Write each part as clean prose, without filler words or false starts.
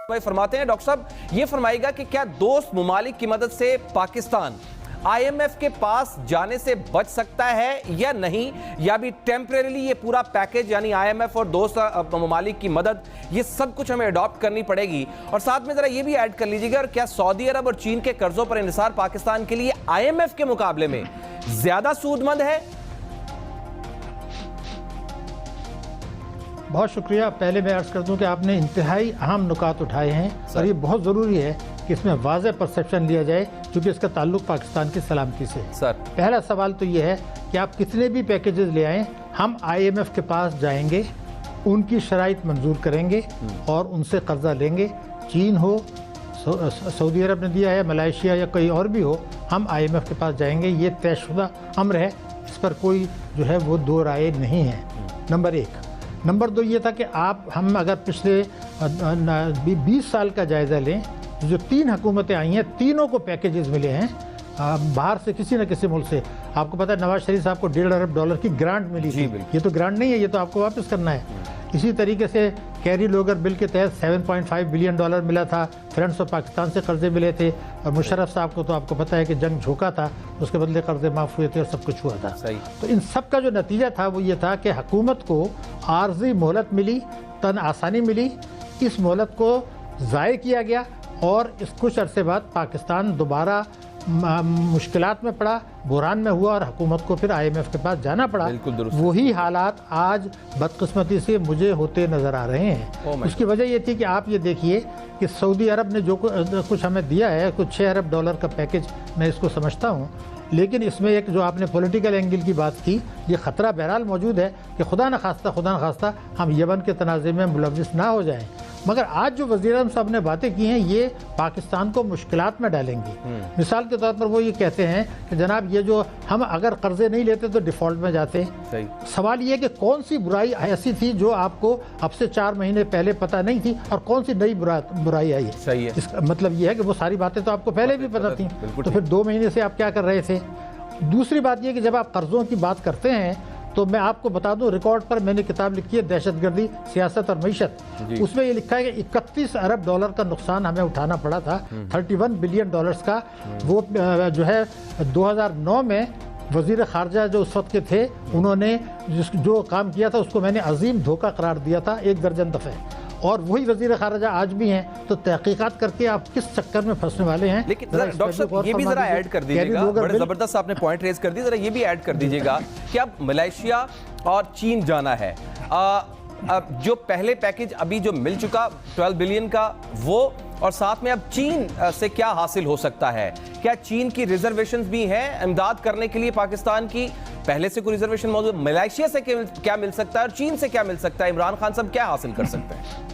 भाई फरमाते हैं, डॉक्टर साहब ये फरमाएगा कि क्या दोस्त ममालिक की मदद से पाकिस्तान IMF के पास जाने से बच सकता है या नहीं, या भी टेम्परेरी ये पूरा पैकेज यानी IMF और दोस्त ममालिक की मदद ये सब कुछ हमें अडॉप्ट करनी पड़ेगी? और साथ में जरा ये भी ऐड कर लीजिएगा, और क्या सऊदी अरब और चीन के कर्जों पर इन्हिसार पाकिस्तान के लिए IMF के मुकाबले में ज्यादा सूदमंद है? बहुत शुक्रिया। पहले मैं अर्ज कर दूं कि आपने इंतहाई अहम नुकात उठाए हैं और ये बहुत ज़रूरी है कि इसमें वाज़ेह परसेप्शन लिया जाए, क्योंकि इसका ताल्लुक पाकिस्तान की सलामती से। सर, पहला सवाल तो ये है कि आप कितने भी पैकेजेस ले आएँ, हम IMF के पास जाएंगे, उनकी शराइत मंजूर करेंगे और उनसे कर्जा लेंगे। चीन हो, सऊदी अरब ने दिया है, मलेशिया या कोई और भी हो, हम IMF के पास जाएंगे। ये तयशुदा अम्र है, इस पर कोई जो है वो दो राय नहीं है। नंबर एक। नंबर दो ये था कि हम अगर पिछले 20 साल का जायज़ा लें, जो 3 हुकूमतें आई हैं, तीनों को पैकेजेस मिले हैं बाहर से, किसी न किसी मुल्क से। आपको पता है नवाज शरीफ साहब को $1.5 अरब की ग्रांट मिली थी। ये तो ग्रांट नहीं है, ये तो आपको वापस करना है। इसी तरीके से कैरी लोगर बिल के तहत $7.5 बिलियन मिला था। फ्रेंड्स ऑफ पाकिस्तान से कर्जे मिले थे, और मुशर्रफ साहब को तो आपको पता है कि जंग झोंका था, उसके बदले कर्जे माफ़ हुए थे और सब कुछ हुआ था। सही। तो इन सब का जो नतीजा था वो ये था कि हुकूमत को आर्जी मोहलत मिली, तन आसानी मिली। इस मोहलत को ज़ाय किया गया और इस कुछ अरसे बाद पाकिस्तान दोबारा मुश्किलात में पड़ा, बुरान में हुआ और हुकूमत को फिर IMF के पास जाना पड़ा। वही हालात आज बदकिस्मती से मुझे होते नज़र आ रहे हैं। उसकी वजह ये थी कि आप ये देखिए कि सऊदी अरब ने जो कुछ हमें दिया है, कुछ $6 अरब का पैकेज मैं इसको समझता हूँ, लेकिन इसमें एक जो आपने पॉलिटिकल एंगल की बात की, ये ख़तरा बहरहाल मौजूद है कि खुदा न खास्ता हम यमन के तनाज़े में मुलव्विस ना हो जाएं। मगर आज जो वज़ीर-ए-आज़म साहब ने बातें की हैं, ये पाकिस्तान को मुश्किलात में डालेंगी। मिसाल के तौर पर वो ये कहते हैं कि जनाब ये जो हम अगर कर्जे नहीं लेते तो डिफ़ॉल्ट में जाते। सवाल ये है कि कौन सी बुराई ऐसी थी जो आपको अब से 4 महीने पहले पता नहीं थी, और कौन सी नई बुराई आई है? सही है। इसका मतलब ये है कि वो सारी बातें तो आपको पहले भी पता थी, तो फिर 2 महीने से आप क्या कर रहे थे? दूसरी बात यह कि जब आप कर्जों की बात करते हैं तो मैं आपको बता दूं, रिकॉर्ड पर मैंने किताब लिखी है दहशतगर्दी, सियासत और मईशत। उसमें ये लिखा है कि $31 अरब का नुकसान हमें उठाना पड़ा था, $31 बिलियन का। वो जो है 2009 में वज़ीर ख़ारजा जो उस वक्त के थे, उन्होंने जो काम किया था उसको मैंने अजीम धोखा करार दिया था 1 दर्जन दफ़े, और वही वज़ीर ख़ारजा आज भी हैं। तो तहकीकात करके आप किस चक्कर में फंसने वाले हैं? लेकिन डॉक्टर साहब ये भी जरा ऐड कर दीजिएगा, बड़े ज़बरदस्त आपने पॉइंट रेज कर दी, जरा ये भी ऐड कर दीजिएगा कि अब मलेशिया और चीन जाना है। जो पहले पैकेज अभी जो मिल चुका 12 बिलियन का, वो और साथ में अब चीन से क्या हासिल हो सकता है? क्या चीन की रिजर्वेशंस भी हैं इमदाद करने के लिए पाकिस्तान की? पहले से कोई रिजर्वेशन मौजूद? मलेशिया से क्या मिल सकता है और चीन से क्या मिल सकता है? इमरान खान साहब क्या हासिल कर सकते हैं?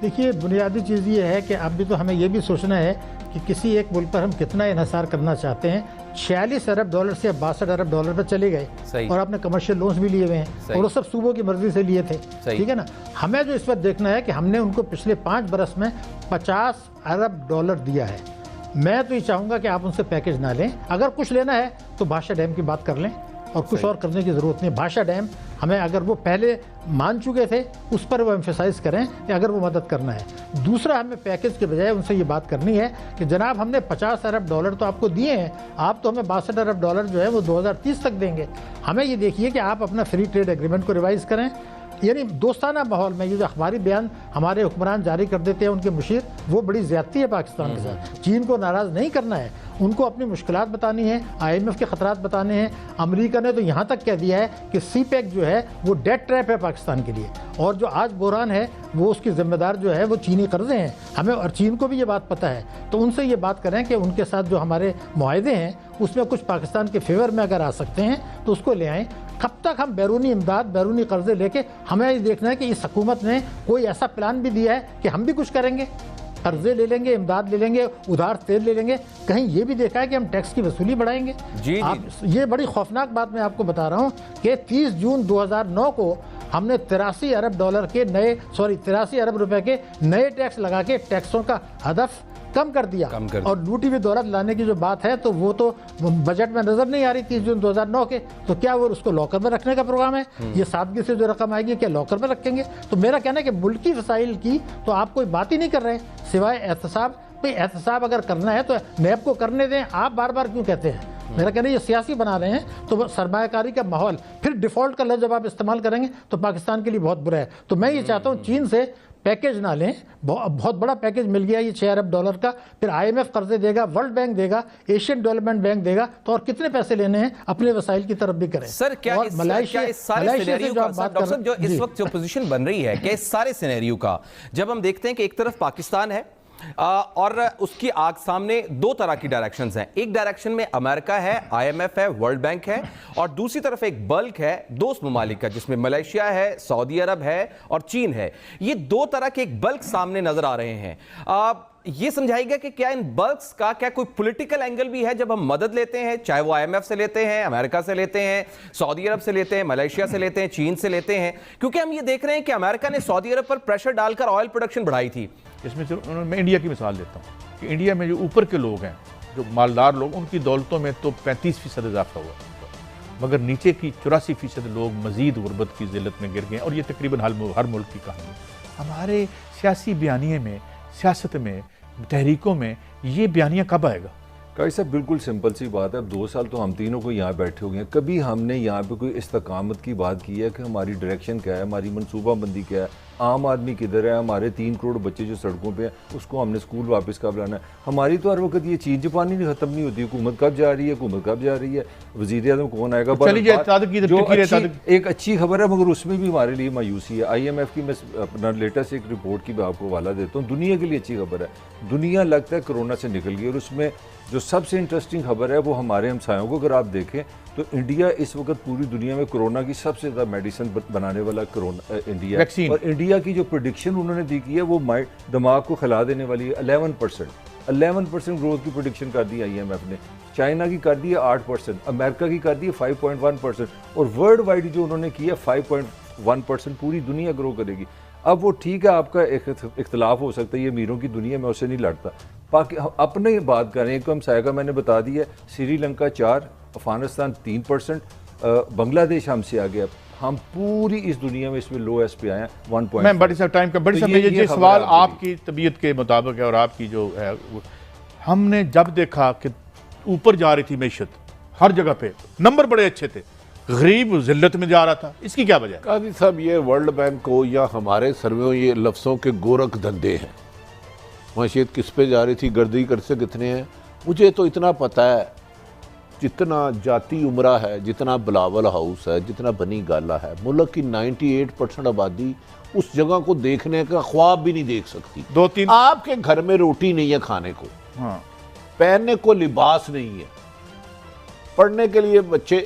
देखिए, बुनियादी चीज़ ये है कि अभी तो हमें ये भी सोचना है कि किसी एक मुल्क पर हम कितना इन्हिसार करना चाहते हैं। $46 अरब से $62 अरब पर चले गए, और आपने कमर्शियल लोन्स भी लिए हुए हैं, और वो सब सूबों की मर्जी से लिए थे। ठीक है ना? हमें जो इस वक्त देखना है कि हमने उनको पिछले 5 बरस में $50 अरब दिया है। मैं तो ये चाहूँगा कि आप उनसे पैकेज ना लें। अगर कुछ लेना है तो भाषा डैम की बात कर लें, और कुछ और करने की ज़रूरत नहीं। भाषा डैम हमें, अगर वो पहले मान चुके थे, उस पर वो एम्फेसाइज करें कि अगर वो मदद करना है। दूसरा, हमें पैकेज के बजाय उनसे ये बात करनी है कि जनाब हमने $50 अरब तो आपको दिए हैं, आप तो हमें $62 अरब जो है वो 2030 तक देंगे। हमें ये देखिए कि आप अपना फ्री ट्रेड एग्रीमेंट को रिवाइज़ करें, यानी दोस्ताना माहौल में। ये जो अखबारी बयान हमारे हुक्मरान जारी कर देते हैं उनके मुशीर, वो बड़ी ज़्यादती है पाकिस्तान के साथ। चीन को नाराज़ नहीं करना है, उनको अपनी मुश्किलात बतानी है, IMF के ख़तरात बताने हैं। अमेरिका ने तो यहाँ तक कह दिया है कि CPEC जो है वो डेट ट्रैप है पाकिस्तान के लिए, और जो आज बुरान है वो उसकी ज़िम्मेदार जो है वो चीनी कर्जे हैं। हमें और चीन को भी ये बात पता है, तो उनसे ये बात करें कि उनके साथ जो हमारे मुआहदे हैं उसमें कुछ पाकिस्तान के फेवर में अगर आ सकते हैं तो उसको ले आएँ। कब तक हम बैरूनी इमदाद, बैरूनी कर्जे लेके? हमें ये देखना है कि इस हुकूमत ने कोई ऐसा प्लान भी दिया है कि हम भी कुछ करेंगे, कर्जे ले लेंगे, इमदाद ले लेंगे, उधार तेल ले लेंगे। कहीं ये भी देखा है कि हम टैक्स की वसूली बढ़ाएंगे? ये बड़ी खौफनाक बात मैं आपको बता रहा हूँ कि 30 जून 2009 को हमने $83 अरब के नए 83 अरब रुपए के नए टैक्स लगा के टैक्सों का हदफ कम कर दिया। और लूटी हुई दौलत लाने की जो बात है तो वो तो बजट में नजर नहीं आ रही 30 जून 2009 के। तो क्या वो उसको लॉकर में रखने का प्रोग्राम है? ये सादगी से जो रकम आएगी क्या लॉकर में रखेंगे? तो मेरा कहना है कि मुल्की वसाइल की तो आप कोई बात ही नहीं कर रहे सिवाय एहतसाब। भाई एहतसाब अगर करना है तो नैब को करने दें, आप बार बार क्यों कहते हैं? मेरा कहना है ये सियासी बना रहे हैं तो सरमायाकारी का माहौल, फिर डिफॉल्ट का लफ्ज़ जब आप इस्तेमाल करेंगे तो पाकिस्तान के लिए बहुत बुरा है। तो मैं ये चाहता हूँ चीन से पैकेज ना लें, बहुत बड़ा पैकेज मिल गया ये $6 अरब का, फिर IMF कर्जे देगा, वर्ल्ड बैंक देगा, एशियन डेवलपमेंट बैंक देगा, तो और कितने पैसे लेने हैं अपने वसाइल की तरफ भी करें। सर क्या इस सारे सिनेरियो का डॉक्टर साहब जो इस वक्त जो पोजीशन बन रही है कि इस सारे सिनेरियो का जब हम देखते हैं कि एक तरफ पाकिस्तान है और उसकी आग सामने दो तरह की डायरेक्शंस हैं। एक डायरेक्शन में अमेरिका है, IMF है, वर्ल्ड बैंक है, और दूसरी तरफ एक बल्क है दोस्त ममालिक का जिसमें मलेशिया है, सऊदी अरब है और चीन है। ये दो तरह के एक बल्क सामने नजर आ रहे हैं। ये समझाइएगा कि क्या इन बल्क्स का क्या कोई पॉलिटिकल एंगल भी है जब हम मदद लेते हैं, चाहे वो IMF से लेते हैं, अमेरिका से लेते हैं, सऊदी अरब से लेते हैं, मलेशिया से लेते हैं, चीन से लेते हैं? क्योंकि हम ये देख रहे हैं कि अमेरिका ने सऊदी अरब पर प्रेशर डालकर ऑयल प्रोडक्शन बढ़ाई थी। इसमें मैं इंडिया की मिसाल देता हूँ कि इंडिया में जो ऊपर के लोग हैं, जो मालदार लोग, उनकी दौलतों में तो 35% इजाफा हुआ, मगर नीचे की 84% लोग मजीद गुर्बत की जिल्लत में गिर गए। और ये तकरीबन हर मुल्क की कहानी है। हमारे सियासी बयानिए में, सियासत में, तहरीकों में ये बयानिया कब आएगा? काजी साहब बिल्कुल सिंपल सी बात है। अब 2 साल तो हम तीनों को यहाँ बैठे हो गए हैं, कभी हमने यहाँ पे कोई इस्तकामत की बात की है कि हमारी डायरेक्शन क्या है, हमारी मनसूबाबंदी क्या है, आम आदमी किधर है, हमारे 3 करोड़ बच्चे जो सड़कों पे हैं उसको हमने स्कूल वापस कब लाना है? हमारी तो हर वक्त ये चीन जापानी नहीं खत्म नहीं होती, हुकूमत कब जा रही है, हुकूमत कब जा रही है, वज़ीर आज़म कौन आएगा। एक अच्छी खबर है मगर उसमें भी हमारे लिए मायूसी है। IMF की मैं अपना लेटेस्ट एक रिपोर्ट की आपको हवाला देता हूँ। दुनिया के लिए अच्छी खबर है, दुनिया लगता है कोरोना से निकल गई। और उसमें जो सबसे इंटरेस्टिंग खबर है वो हमारे हमसायों को अगर आप देखें तो इंडिया इस वक्त पूरी दुनिया में कोरोना की सबसे ज़्यादा मेडिसिन बनाने वाला कोरोना इंडिया है। और इंडिया की जो प्रेडिक्शन उन्होंने दी की है वो दिमाग को खिला देने वाली है। 11% ग्रोथ की प्रेडिक्शन कर दी IMF ने, चाइना की कर दी है 8%, अमेरिका की कर दी है 5.1%, और वर्ल्ड वाइड जो उन्होंने किया 5.1% पूरी दुनिया ग्रो करेगी। अब वो ठीक है, आपका इख्तलाफ हो सकता है, ये अमीरों की दुनिया में उससे नहीं लड़ता। अपने बात करें, एक हमसाया का मैंने बता दिया, श्रीलंका 4%, अफगानिस्तान 3%, बांग्लादेश हमसे आ गया। हम पूरी इस दुनिया में इसमें लो एस पे आए हैं 1. मैं बड़ी साहब टाइम का बड़ी साहब ये सवाल आपकी तबीयत के मुताबिक है और आपकी जो है, हमने जब देखा कि ऊपर जा रही थी मैशत, हर जगह पे नंबर बड़े अच्छे थे, गरीब जिल्लत में जा रहा था, इसकी क्या वजह? काजी साहब ये वर्ल्ड बैंक को या हमारे सर्वेों ये लफ्ज़ों के गोरख धंधे हैं। मैशियत किस पे जा रही थी, गर्दी करसे कितने हैं, मुझे तो इतना पता है जितना जाती उमरा है, जितना बिलावल हाउस है, जितना बनी गाला है, मुल्क की 98% आबादी उस जगह को देखने का ख्वाब भी नहीं देख सकती। 2-3 आपके घर में रोटी नहीं है खाने को, हाँ, पहनने को लिबास नहीं है, पढ़ने के लिए बच्चे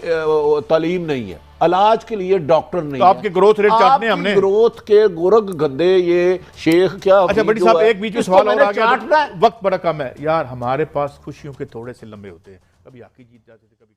तालीम नहीं है, इलाज के लिए डॉक्टर नहीं तो आपके ग्रोथ रेट चाटने हमने ग्रोथ के गोरख गंदे ये शेख क्या। अच्छा बड़ी साहब एक बीच में सवाल और आ गया, वक्त बड़ा कम है यार, हमारे पास खुशियों के थोड़े से लंबे होते हैं, कभी आकी जीत जाते थे, कभी